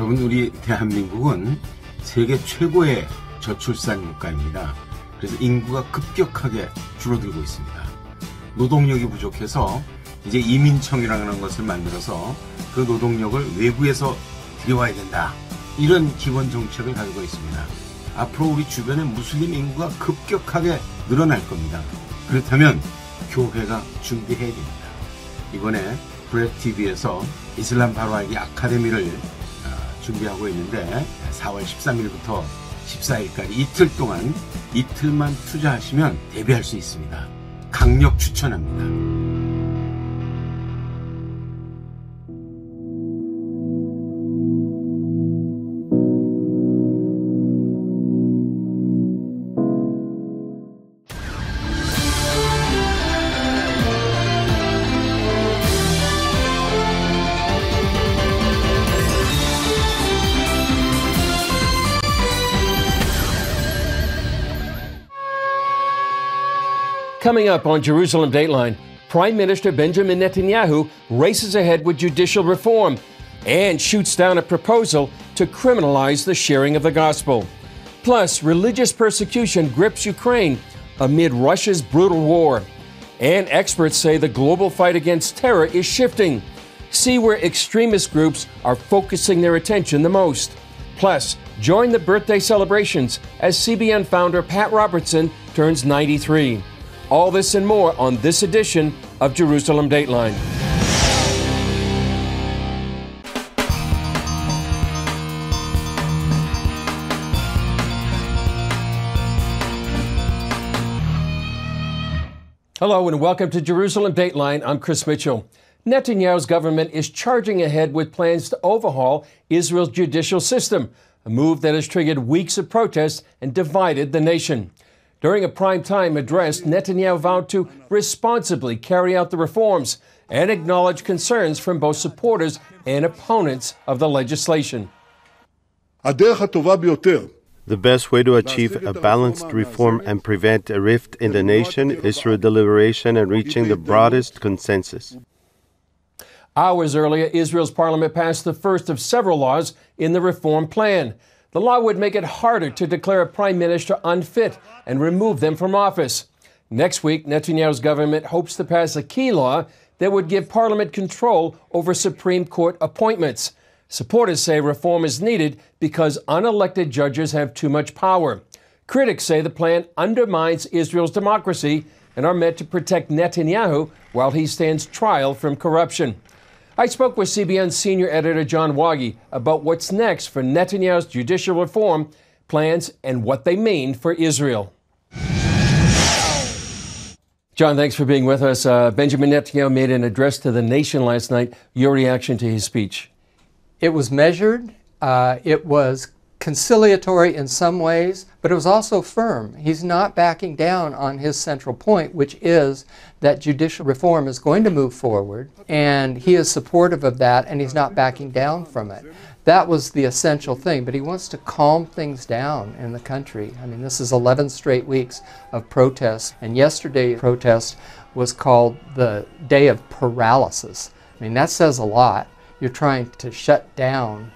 여러분, 우리 대한민국은 세계 최고의 저출산 국가입니다. 그래서 인구가 급격하게 줄어들고 있습니다. 노동력이 부족해서 이제 이민청이라는 것을 만들어서 그 노동력을 외부에서 들여와야 된다. 이런 기본 정책을 가지고 있습니다. 앞으로 우리 주변에 무슬림 인구가 급격하게 늘어날 겁니다. 그렇다면 교회가 준비해야 됩니다. 이번에 브래드TV에서 이슬람 바로 알기 아카데미를 준비하고 있는데 4월 13일부터 14일까지 이틀 동안 이틀만 투자하시면 데뷔할 수 있습니다. 강력 추천합니다. Coming up on Jerusalem Dateline, Prime Minister Benjamin Netanyahu races ahead with judicial reform and shoots down a proposal to criminalize the sharing of the gospel. Plus, religious persecution grips Ukraine amid Russia's brutal war. And experts say the global fight against terror is shifting. See where extremist groups are focusing their attention the most. Plus, join the birthday celebrations as CBN founder Pat Robertson turns 93. All this and more on this edition of Jerusalem Dateline. Hello and welcome to Jerusalem Dateline. I'm Chris Mitchell. Netanyahu's government is charging ahead with plans to overhaul Israel's judicial system, a move that has triggered weeks of protests and divided the nation. During a primetime address, Netanyahu vowed to responsibly carry out the reforms and acknowledge concerns from both supporters and opponents of the legislation. The best way to achieve a balanced reform and prevent a rift in the nation is through deliberation and reaching the broadest consensus. Hours earlier, Israel's parliament passed the first of several laws in the reform plan. The law would make it harder to declare a prime minister unfit and remove them from office. Next week, Netanyahu's government hopes to pass a key law that would give parliament control over Supreme Court appointments. Supporters say reform is needed because unelected judges have too much power. Critics say the plan undermines Israel's democracy and are meant to protect Netanyahu while he stands trial from corruption. I spoke with CBN's senior editor John Wagi about what's next for Netanyahu's judicial reform plans and what they mean for Israel. John, thanks for being with us. Benjamin Netanyahu made an address to the nation last night. Your reaction to his speech? It was measured. It was conciliatory in some ways, but it was also firm. He's not backing down on his central point, which is that judicial reform is going to move forward, and he is supportive of that, and he's not backing down from it. That was the essential thing, but he wants to calm things down in the country. I mean, this is 11 straight weeks of protests, and yesterday's protest was called the Day of Paralysis. I mean, that says a lot. You're trying to shut down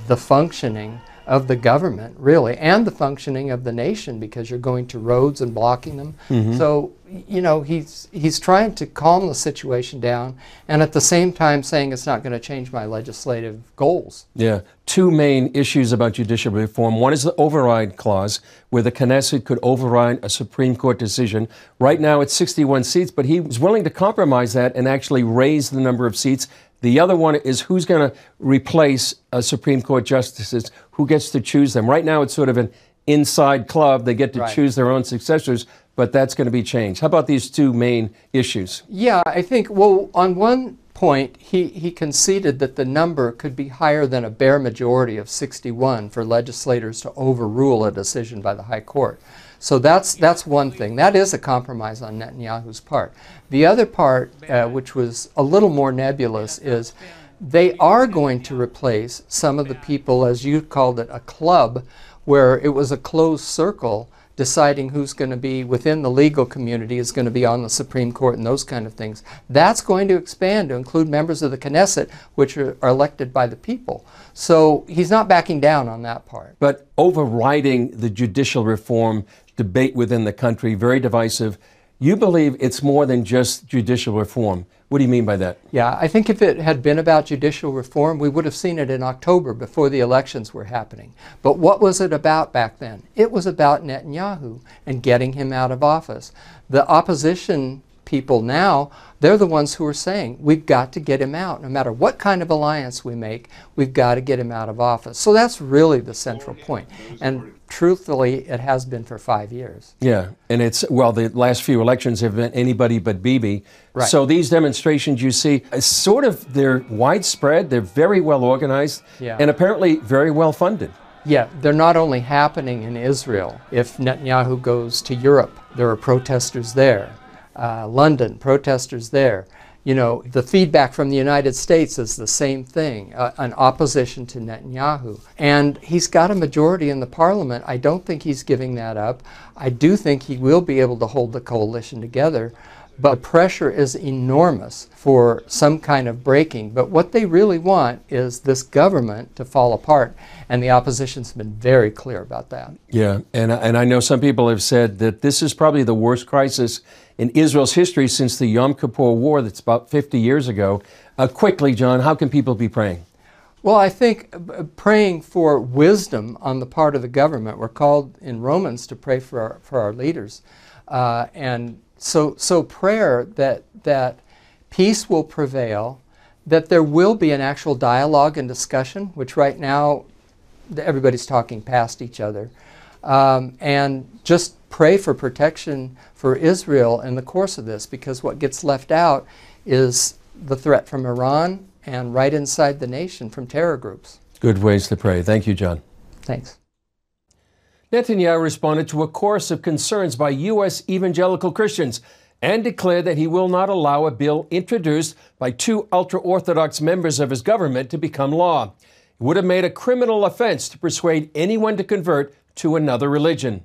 the functioning of the government, really, and the functioning of the nation, because you're going to roads and blocking them. So, you know, he's trying to calm the situation down, and at the same time saying it's not going to change my legislative goals. Yeah. Two main issues about judicial reform. One is the override clause, where the Knesset could override a Supreme Court decision. Right now it's 61 seats, but he was willing to compromise that and actually raise the number of seats. The other one is who's going to replace Supreme Court justices, who gets to choose them. Right now it's sort of an inside club. They get to choose their own successors, but that's going to be changed. How about these two main issues? Yeah, I think, well, on one point, he conceded that the number could be higher than a bare majority of 61 for legislators to overrule a decision by the High Court. So that's one thing. That is a compromise on Netanyahu's part. The other part, which was a little more nebulous, is they are going to replace some of the people, as you called it, a club, where it was a closed circle deciding who's going to be within the legal community, is going to be on the Supreme Court and those kind of things. That's going to expand to include members of the Knesset, which are elected by the people. So he's not backing down on that part. But overriding the judicial reform debate within the country, very divisive, you believe it's more than just judicial reform. What do you mean by that? Yeah, I think if it had been about judicial reform, we would have seen it in October before the elections were happening. But what was it about back then? It was about Netanyahu and getting him out of office. The opposition people now, they're the ones who are saying, we've got to get him out. No matter what kind of alliance we make, we've got to get him out of office. So that's really the central point. And truthfully, it has been for 5 years. Yeah, and it's, well, the last few elections have been anybody but Bibi. Right. So these demonstrations you see, sort of, they're widespread, they're very well organized, and apparently very well funded. Yeah, they're not only happening in Israel. If Netanyahu goes to Europe, there are protesters there. London, protesters there. You know, the feedback from the United States is the same thing, an opposition to Netanyahu. And he's got a majority in the parliament. I don't think he's giving that up. I do think he will be able to hold the coalition together. But pressure is enormous for some kind of breaking. But what they really want is this government to fall apart. And the opposition's been very clear about that. Yeah, and I know some people have said that this is probably the worst crisis in Israel's history since the Yom Kippur War that's about 50 years ago. Quickly, John, how can people be praying? Well, I think praying for wisdom on the part of the government. We're called in Romans to pray for our leaders. And so prayer that peace will prevail, that there will be an actual dialogue and discussion, which right now everybody's talking past each other, and just pray for protection for Israel in the course of this, because what gets left out is the threat from Iran and right inside the nation from terror groups. Good ways to pray. Thank you, John. Thanks. Netanyahu responded to a chorus of concerns by U.S. evangelical Christians and declared that he will not allow a bill introduced by two ultra-Orthodox members of his government to become law. It would have made a criminal offense to persuade anyone to convert to another religion.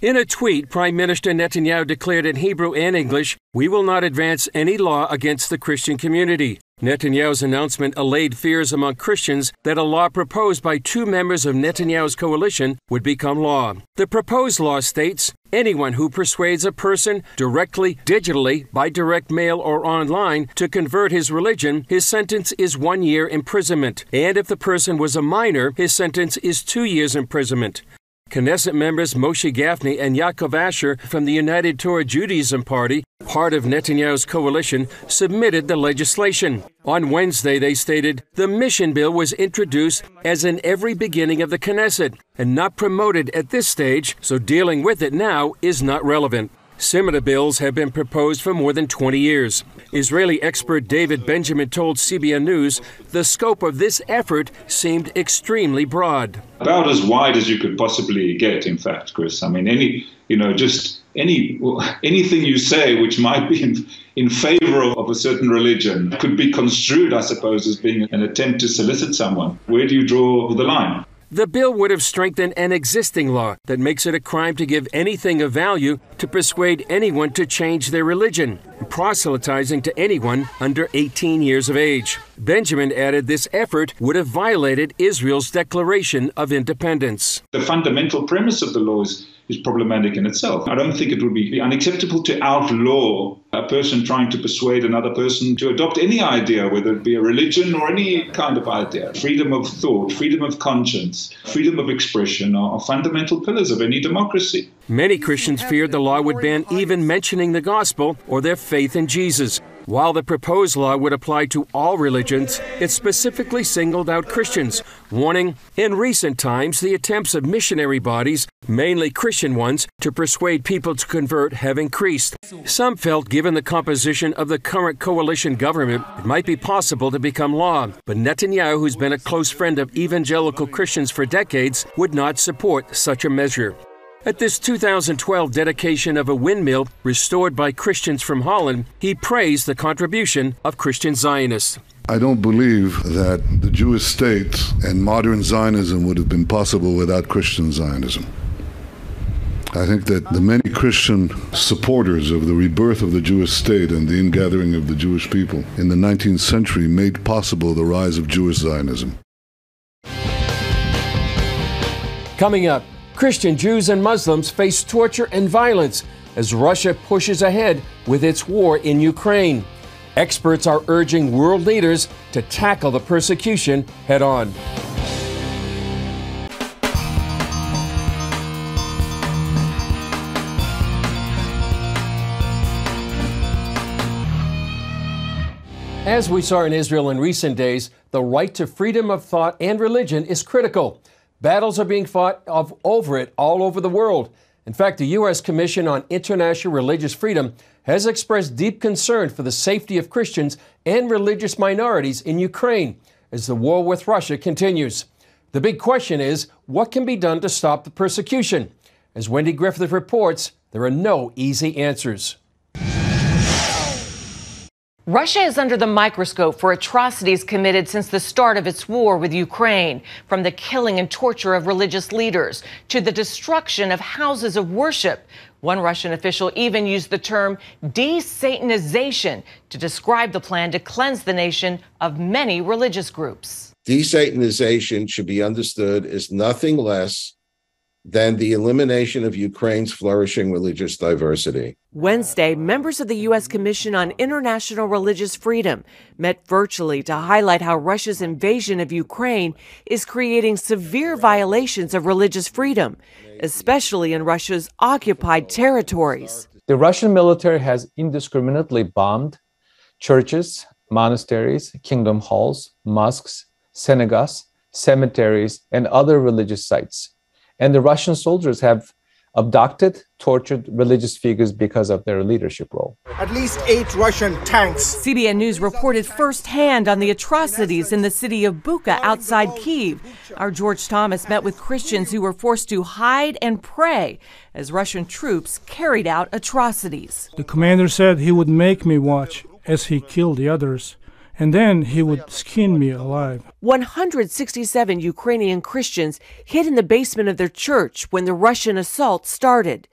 In a tweet, Prime Minister Netanyahu declared in Hebrew and English, "We will not advance any law against the Christian community." Netanyahu's announcement allayed fears among Christians that a law proposed by two members of Netanyahu's coalition would become law. The proposed law states, anyone who persuades a person directly, digitally, by direct mail or online to convert his religion, his sentence is 1 year imprisonment. And if the person was a minor, his sentence is 2 years imprisonment. Knesset members Moshe Gafni and Yaakov Asher from the United Torah Judaism Party, part of Netanyahu's coalition, submitted the legislation. On Wednesday, they stated, the mission bill was introduced as in every beginning of the Knesset and not promoted at this stage, so dealing with it now is not relevant. Similar bills have been proposed for more than 20 years. Israeli expert David Benjamin told CBN News the scope of this effort seemed extremely broad. About as wide as you could possibly get, in fact, Chris. I mean, anything you say which might be in favor of a certain religion could be construed, I suppose, as being an attempt to solicit someone. Where do you draw the line? The bill would have strengthened an existing law that makes it a crime to give anything of value to persuade anyone to change their religion, proselytizing to anyone under 18 years of age. Benjamin added this effort would have violated Israel's Declaration of Independence. The fundamental premise of the law is problematic in itself. I don't think it would be unacceptable to outlaw a person trying to persuade another person to adopt any idea, whether it be a religion or any kind of idea. Freedom of thought, freedom of conscience, freedom of expression are fundamental pillars of any democracy. Many Christians feared the law would ban even mentioning the gospel or their faith in Jesus. While the proposed law would apply to all religions, it specifically singled out Christians, warning, in recent times, the attempts of missionary bodies, mainly Christian ones, to persuade people to convert have increased. Some felt given the composition of the current coalition government, it might be possible to become law. But Netanyahu, who's been a close friend of evangelical Christians for decades, would not support such a measure. At this 2012 dedication of a windmill restored by Christians from Holland, he praised the contribution of Christian Zionists. I don't believe that the Jewish state and modern Zionism would have been possible without Christian Zionism. I think that the many Christian supporters of the rebirth of the Jewish state and the ingathering of the Jewish people in the 19th century made possible the rise of Jewish Zionism. Coming up, Christian Jews and Muslims face torture and violence as Russia pushes ahead with its war in Ukraine. Experts are urging world leaders to tackle the persecution head on. As we saw in Israel in recent days, the right to freedom of thought and religion is critical. Battles are being fought over it all over the world. In fact, the U.S. Commission on International Religious Freedom has expressed deep concern for the safety of Christians and religious minorities in Ukraine as the war with Russia continues. The big question is, what can be done to stop the persecution? As Wendy Griffith reports, there are no easy answers. Russia is under the microscope for atrocities committed since the start of its war with Ukraine, from the killing and torture of religious leaders to the destruction of houses of worship. One Russian official even used the term de-Satanization to describe the plan to cleanse the nation of many religious groups. De-Satanization should be understood as nothing less than the elimination of Ukraine's flourishing religious diversity. Wednesday, members of the U.S. Commission on International Religious Freedom met virtually to highlight how Russia's invasion of Ukraine is creating severe violations of religious freedom, especially in Russia's occupied territories. The Russian military has indiscriminately bombed churches, monasteries, kingdom halls, mosques, synagogues, cemeteries, and other religious sites. And the Russian soldiers have abducted, tortured religious figures because of their leadership role. At least 8 Russian tanks. CBN News reported firsthand on the atrocities in the city of Bucha outside Kyiv. Our George Thomas met with Christians who were forced to hide and pray as Russian troops carried out atrocities. The commander said he would make me watch as he killed the others, and then he would skin me alive. 167 Ukrainian Christians hid in the basement of their church when the Russian assault started.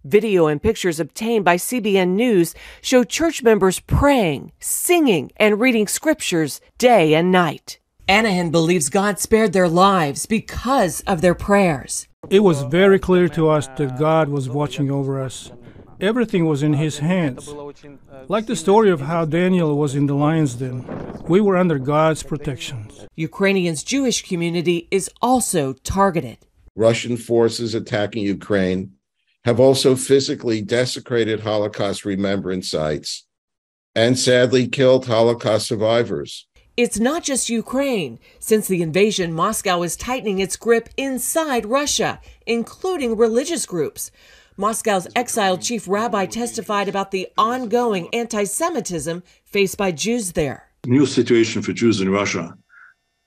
Video and pictures obtained by CBN News show church members praying, singing, and reading scriptures day and night. Anahan believes God spared their lives because of their prayers. It was very clear to us that God was watching over us. Everything was in his hands. Like the story of how Daniel was in the lion's den, we were under God's protection. Ukrainians' Jewish community is also targeted. Russian forces attacking Ukraine have also physically desecrated Holocaust remembrance sites and sadly killed Holocaust survivors. It's not just Ukraine. Since the invasion, Moscow is tightening its grip inside Russia, including religious groups. Moscow's exiled chief rabbi testified about the ongoing anti-Semitism faced by Jews there. The new situation for Jews in Russia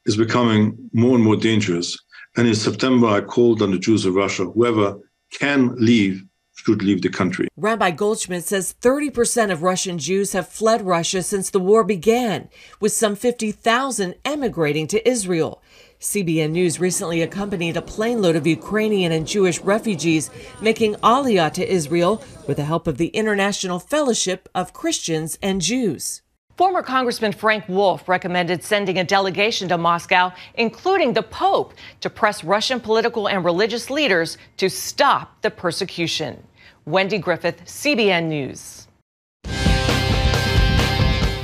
is becoming more and more dangerous. And in September, I called on the Jews of Russia, whoever can leave should leave the country. Rabbi Goldschmidt says 30% of Russian Jews have fled Russia since the war began, with some 50,000 emigrating to Israel. CBN News recently accompanied a plane load of Ukrainian and Jewish refugees making Aliyah to Israel with the help of the International Fellowship of Christians and Jews. Former Congressman Frank Wolf recommended sending a delegation to Moscow, including the Pope, to press Russian political and religious leaders to stop the persecution. Wendy Griffith, CBN News.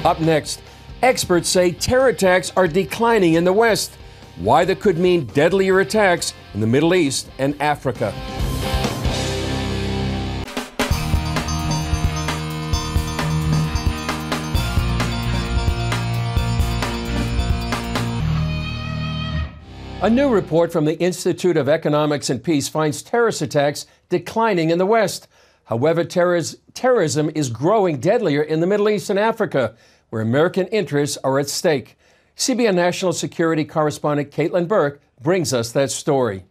Up next, experts say terror attacks are declining in the West. Why that could mean deadlier attacks in the Middle East and Africa. A new report from the Institute of Economics and Peace finds terrorist attacks declining in the West. However, terrorism is growing deadlier in the Middle East and Africa, where American interests are at stake. CBN National Security Correspondent Caitlin Burke brings us that story.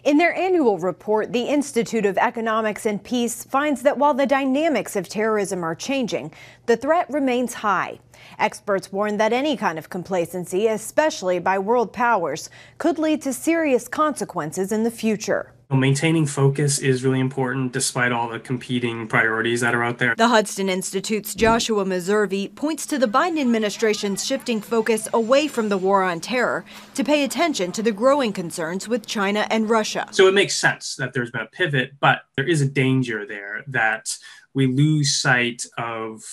In their annual report, the Institute of Economics and Peace finds that while the dynamics of terrorism are changing, the threat remains high. Experts warn that any kind of complacency, especially by world powers, could lead to serious consequences in the future. Maintaining focus is really important despite all the competing priorities that are out there. The Hudson Institute's Joshua Meservey points to the Biden administration's shifting focus away from the war on terror to pay attention to the growing concerns with China and Russia. So it makes sense that there's been a pivot, but there is a danger there that we lose sight of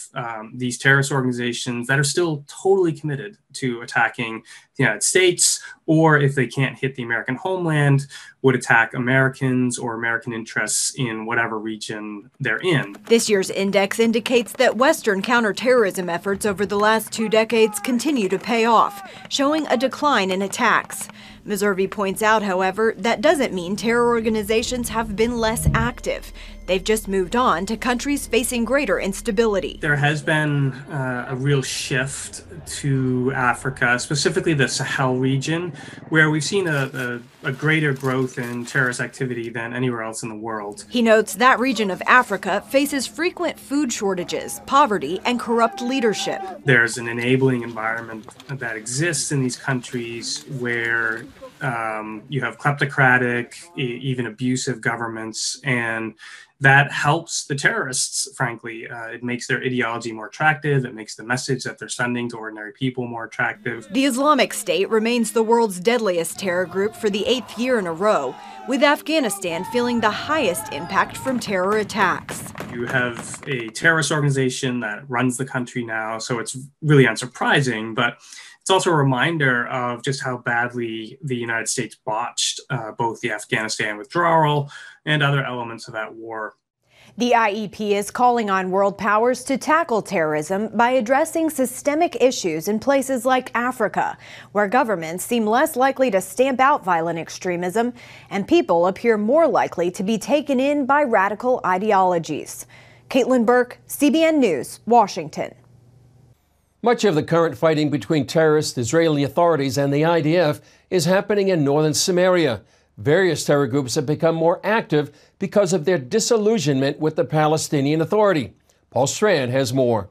these terrorist organizations that are still totally committed to attacking the United States, or if they can't hit the American homeland, would attack Americans or American interests in whatever region they're in. This year's index indicates that Western counterterrorism efforts over the last 2 decades continue to pay off, showing a decline in attacks. Meservey points out, however, that doesn't mean terror organizations have been less active. They've just moved on to countries facing greater instability. There has been a real shift to Africa, specifically the Sahel region, where we've seen a greater growth in terrorist activity than anywhere else in the world. He notes that region of Africa faces frequent food shortages, poverty, and corrupt leadership. There's an enabling environment that exists in these countries where you have kleptocratic, even abusive governments, and that helps the terrorists, frankly. It makes their ideology more attractive. It makes the message that they're sending to ordinary people more attractive. The Islamic State remains the world's deadliest terror group for the 8th year in a row, with Afghanistan feeling the highest impact from terror attacks. You have a terrorist organization that runs the country now, so it's really unsurprising, but it's also a reminder of just how badly the United States botched both the Afghanistan withdrawal and other elements of that war. The IEP is calling on world powers to tackle terrorism by addressing systemic issues in places like Africa, where governments seem less likely to stamp out violent extremism and people appear more likely to be taken in by radical ideologies. Caitlin Burke, CBN News, Washington. Much of the current fighting between terrorist Israeli authorities and the IDF is happening in northern Samaria. Various terror groups have become more active because of their disillusionment with the Palestinian Authority. Paul Strand has more.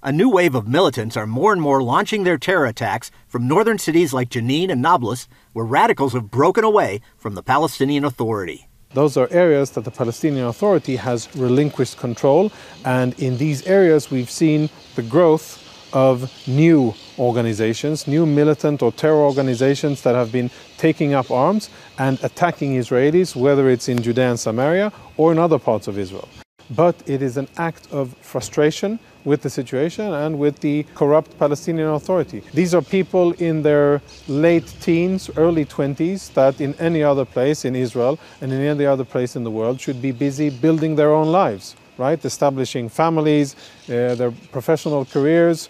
A new wave of militants are more and more launching their terror attacks from northern cities like Jenin and Nablus, where radicals have broken away from the Palestinian Authority. Those are areas that the Palestinian Authority has relinquished control, and in these areas we've seen the growth of new organizations, new militant or terror organizations that have been taking up arms and attacking Israelis, whether it's in Judea and Samaria or in other parts of Israel. But it is an act of frustration with the situation and with the corrupt Palestinian Authority. These are people in their late teens, early 20s, that in any other place in Israel and in any other place in the world should be busy building their own lives, right? Establishing families, their professional careers,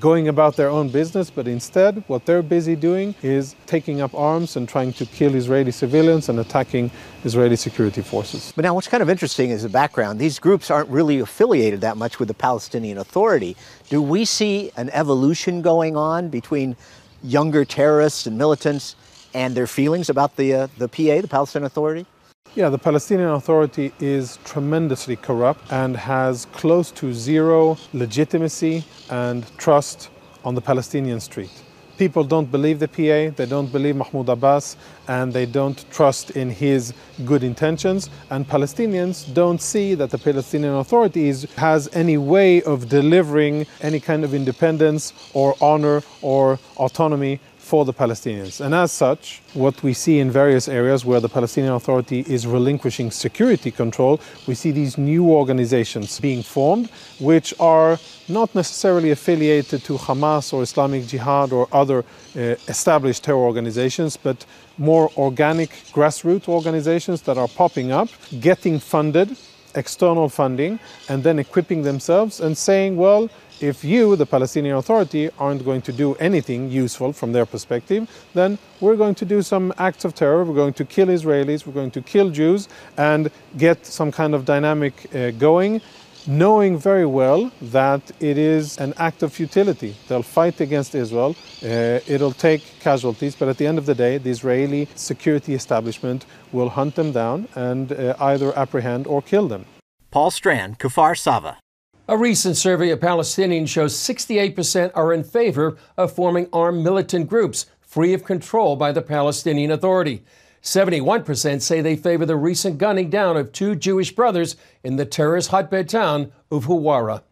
going about their own business, but instead what they're busy doing is taking up arms and trying to kill Israeli civilians and attacking Israeli security forces. But now what's kind of interesting is the background. These groups aren't really affiliated that much with the Palestinian Authority. Do we see an evolution going on between younger terrorists and militants and their feelings about the PA, the Palestinian Authority? Yeah, the Palestinian Authority is tremendously corrupt and has close to zero legitimacy and trust on the Palestinian street. People don't believe the PA, they don't believe Mahmoud Abbas, and they don't trust in his good intentions. And Palestinians don't see that the Palestinian Authority has any way of delivering any kind of independence or honor or autonomy for the Palestinians. And as such, what we see in various areas where the Palestinian Authority is relinquishing security control, we see these new organizations being formed, which are not necessarily affiliated to Hamas or Islamic Jihad or other established terror organizations, but more organic grassroots organizations that are popping up, getting funded, external funding, and then equipping themselves and saying, well, if you, the Palestinian Authority, aren't going to do anything useful from their perspective, then we're going to do some acts of terror, we're going to kill Israelis, we're going to kill Jews, and get some kind of dynamic going, knowing very well that it is an act of futility. They'll fight against Israel, it'll take casualties, but at the end of the day, the Israeli security establishment will hunt them down and either apprehend or kill them. Paul Strand, Kfar Sava. A recent survey of Palestinians shows 68% are in favor of forming armed militant groups free of control by the Palestinian Authority. 71% say they favor the recent gunning down of 2 Jewish brothers in the terrorist hotbed town of Huwara.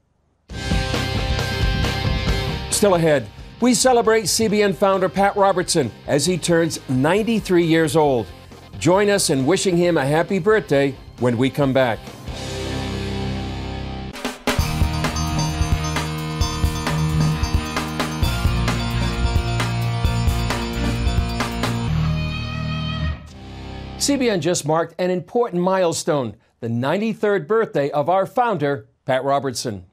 Still ahead, we celebrate CBN founder Pat Robertson as he turns 93 years old. Join us in wishing him a happy birthday when we come back. CBN just marked an important milestone, the 93rd birthday of our founder, Pat Robertson.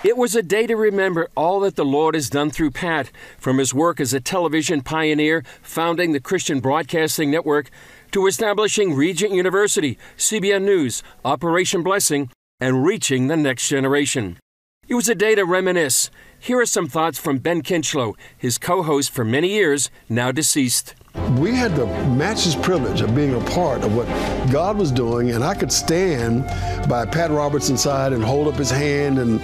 It was a day to remember all that the Lord has done through Pat, from his work as a television pioneer, founding the Christian Broadcasting Network, to establishing Regent University, CBN News, Operation Blessing, and reaching the next generation. It was a day to reminisce. Here are some thoughts from Ben Kinchlow, his co-host for many years, now deceased. We had the matchless privilege of being a part of what God was doing, and I could stand by Pat Robertson's side and hold up his hand and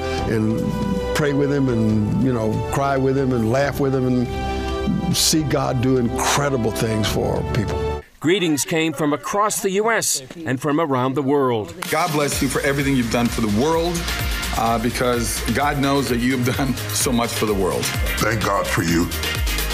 pray with him and, you know, cry with him and laugh with him and see God do incredible things for people. Greetings came from across the U.S. and from around the world. God bless you for everything you've done for the world, because God knows that you've done so much for the world. Thank God for you.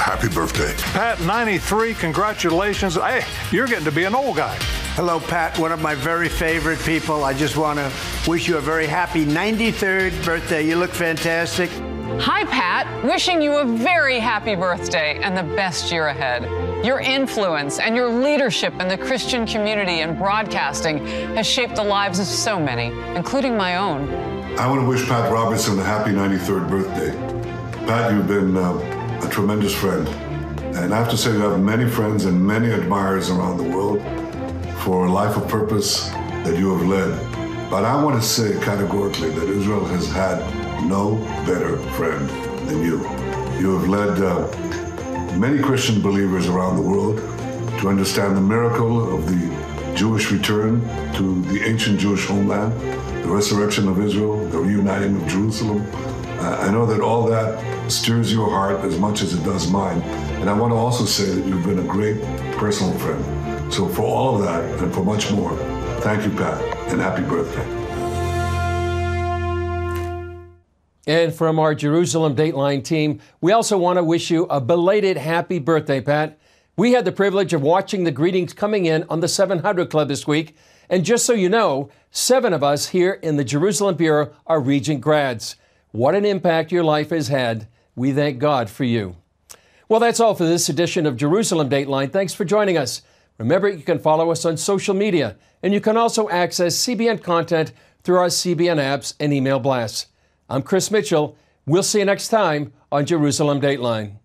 Happy birthday. Pat, 93, congratulations. Hey, you're getting to be an old guy. Hello, Pat, one of my very favorite people. I just want to wish you a very happy 93rd birthday. You look fantastic. Hi, Pat. Wishing you a very happy birthday and the best year ahead. Your influence and your leadership in the Christian community and broadcasting has shaped the lives of so many, including my own. I want to wish Pat Robertson a happy 93rd birthday. Pat, you've been a tremendous friend. And I have to say you have many friends and many admirers around the world for a life of purpose that you have led. But I want to say categorically that Israel has had no better friend than you. You have led many Christian believers around the world to understand the miracle of the Jewish return to the ancient Jewish homeland, the resurrection of Israel, the reuniting of Jerusalem. I know that all that stirs your heart as much as it does mine. And I want to also say that you've been a great personal friend. So for all of that and for much more, thank you, Pat, and happy birthday. And from our Jerusalem Dateline team, we also want to wish you a belated happy birthday, Pat. We had the privilege of watching the greetings coming in on the 700 Club this week. And just so you know, 7 of us here in the Jerusalem Bureau are Regent grads. What an impact your life has had. We thank God for you. Well, that's all for this edition of Jerusalem Dateline. Thanks for joining us. Remember, you can follow us on social media, and you can also access CBN content through our CBN apps and email blasts. I'm Chris Mitchell. We'll see you next time on Jerusalem Dateline.